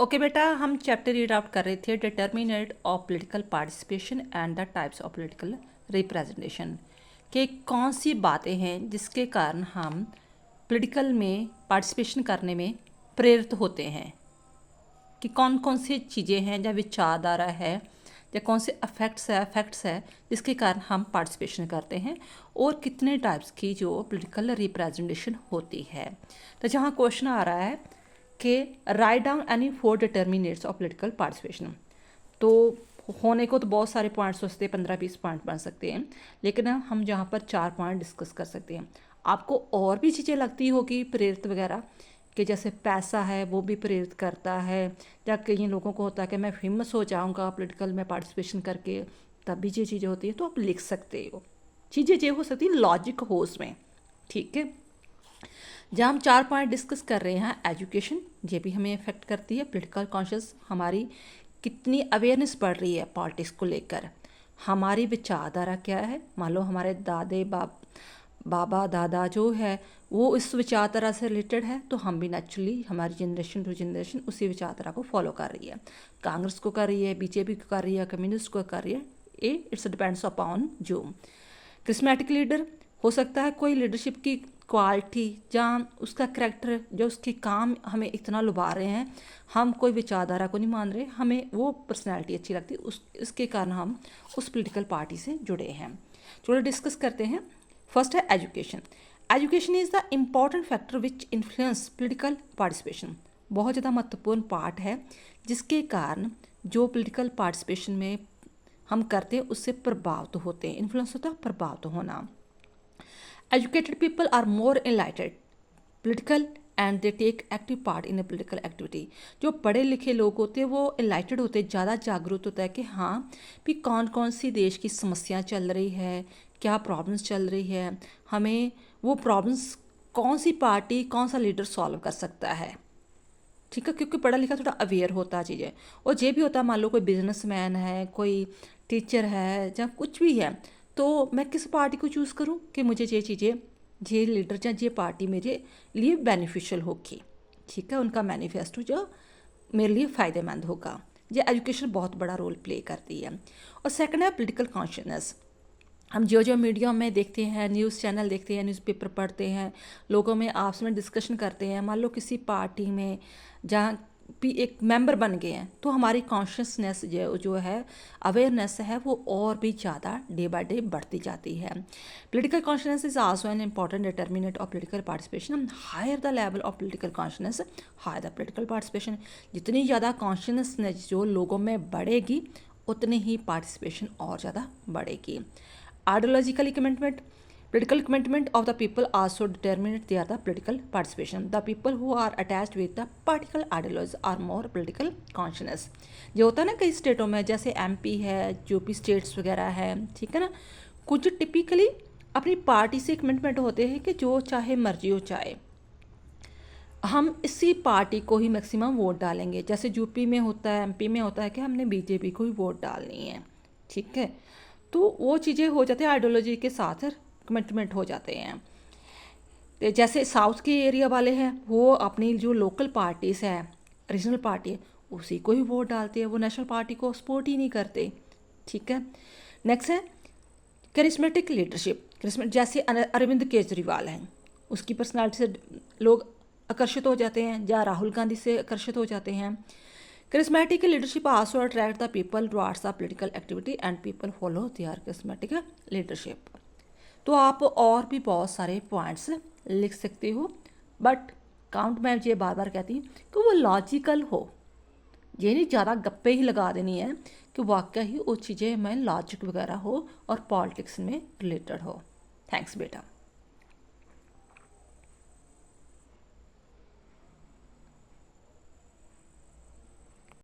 Okay बेटा, हम chapter read out कर रहे थे determinant of political participation and the types of political representation कि कौन सी बातें हैं जिसके कारण हम पॉलिटिकल में पार्टिसिपेशन करने में प्रेरित होते हैं, कि कौन कौन सी चीज़ें हैं या विचारधारा है या कौन से फैक्ट्स है जिसके कारण हम पार्टिसिपेशन करते हैं, और कितने टाइप्स की जो पॉलिटिकल रिप्रेजेंटेशन होती है। तो जहाँ क्वेश्चन आ रहा है कि write down any 4 determinants of political participation, तो होने को तो बहुत सारे पॉइंट्स हो सकते हैं, 15-20 पॉइंट बन सकते हैं, लेकिन हम जहाँ पर 4 पॉइंट डिस्कस कर सकते हैं। आपको और भी चीज़ें लगती होगी प्रेरित वगैरह, कि जैसे पैसा है वो भी प्रेरित करता है, या कई लोगों को होता है कि मैं फेमस हो जाऊंगा पॉलिटिकल में पार्टिसिपेशन करके, तब भी ये चीज़ें होती है। तो आप लिख सकते हो, चीज़ें ये हो सकती है लॉजिक हो उसमें, ठीक है। जहाँ हम 4 पॉइंट डिस्कस कर रहे हैं, एजुकेशन ये भी हमें इफेक्ट करती है, पॉलिटिकल कॉन्शियस हमारी कितनी अवेयरनेस बढ़ रही है पॉलिटिक्स को लेकर, हमारी विचारधारा क्या है। मान लो हमारे बाबा दादा जो है वो इस विचारधारा से रिलेटेड है, तो हम भी नेचुरली हमारी जनरेशन टू जनरेशन उसी विचारधारा को फॉलो कर रही है। कांग्रेस को कर रही है, बीजेपी को कर रही है, कम्युनिस्ट को कर रही है, इट्स डिपेंड्स अपॉन जो करिस्मेटिक लीडर हो सकता है, कोई लीडरशिप की क्वालिटी जहाँ उसका करैक्टर जो उसके काम हमें इतना लुभा रहे हैं, हम कोई विचारधारा को नहीं मान रहे, हमें वो पर्सनैलिटी अच्छी लगती है, इसके कारण हम उस पॉलिटिकल पार्टी से जुड़े हैं। चलो डिस्कस करते हैं। फर्स्ट है education. Education is the important factor which influence political participation. बहुत ज़्यादा महत्वपूर्ण पार्ट है जिसके कारण जो पॉलिटिकल पार्टिसिपेशन में हम करते हैं उससे प्रभावित होते हैं। इन्फ्लुएंस होता है प्रभावित होना। Educated people are more enlightened political and they take active part in a political activity. जो पढ़े लिखे लोग होते हैं वो एनलाइटेड होते हैं, ज़्यादा जागरूक होता है कि हाँ भी कौन कौन सी देश की समस्या चल रही है, क्या प्रॉब्लम्स चल रही है, हमें वो प्रॉब्लम्स कौन सी पार्टी कौन सा लीडर सॉल्व कर सकता है, ठीक है। क्योंकि पढ़ा लिखा थोड़ा अवेयर होता है चीज़ें। और ये भी होता है, मान लो कोई बिजनेसमैन है, कोई टीचर है, या कुछ भी है, तो मैं किस पार्टी को चूज़ करूं कि मुझे ये चीज़ें, ये लीडर या ये पार्टी मेरे लिए बेनिफिशियल होगी, ठीक है, उनका मैनिफेस्टो जो मेरे लिए फ़ायदेमंद होगा। ये एजुकेशन बहुत बड़ा रोल प्ले करती है। और सेकंड है पॉलिटिकल कॉन्शियसनेस। हम जो मीडिया में देखते हैं, न्यूज़ चैनल देखते हैं, न्यूज़पेपर पढ़ते हैं, लोगों में आपस में डिस्कशन करते हैं, मान लो किसी पार्टी में जहाँ भी एक मेंबर बन गए हैं, तो हमारी कॉन्शियसनेस जो है, अवेयरनेस है, वो और भी ज़्यादा डे बाय डे बढ़ती जाती है। Political consciousness is also an important determinant of political participation. Higher the level of political consciousness higher the political participation. जितनी ज़्यादा कॉन्शियसनेस जो लोगों में बढ़ेगी उतनी ही पार्टिसिपेशन और ज़्यादा बढ़ेगी। Ideological commitment, political commitment of the people also determine their the political participation. The people who are attached with the political ideologies are more political conscious. जो होता है ना कई स्टेटों में, जैसे एमपी है, यूपी स्टेट्स वगैरह है, ठीक है ना, कुछ टिपिकली अपनी पार्टी से कमिटमेंट होते हैं कि जो चाहे मर्जी हो चाहे हम इसी पार्टी को ही मैक्सिमम वोट डालेंगे। जैसे यूपी में होता है, एमपी में होता है कि हमने बीजेपी को ही वोट डालनी है, ठीक है। तो वो चीज़ें हो जाती है, आइडियोलॉजी के साथ कमिटमेंट हो जाते हैं। तो जैसे साउथ के एरिया वाले हैं, वो अपनी जो लोकल पार्टीज़ है, रीजनल पार्टी है, उसी को ही वोट डालते हैं, वो नेशनल पार्टी को सपोर्ट ही नहीं करते, ठीक है। नेक्स्ट है करिश्मेटिक लीडरशिप। जैसे अरविंद केजरीवाल हैं, उसकी पर्सनालिटी से लोग आकर्षित हो जाते हैं, या राहुल गांधी से आकर्षित हो जाते हैं। Charismatic leadership also attract the people towards the political activity and people follow their charismatic leadership. तो आप और भी बहुत सारे पॉइंट्स लिख सकते हो, बट काउंट में ये बार बार कहती हूँ कि वो लॉजिकल हो, ये नहीं ज़्यादा गप्पे ही लगा देनी है, कि वाकई ही वो चीज़ें में लॉजिक वगैरह हो और पॉलिटिक्स में रिलेटेड हो। थैंक्स बेटा।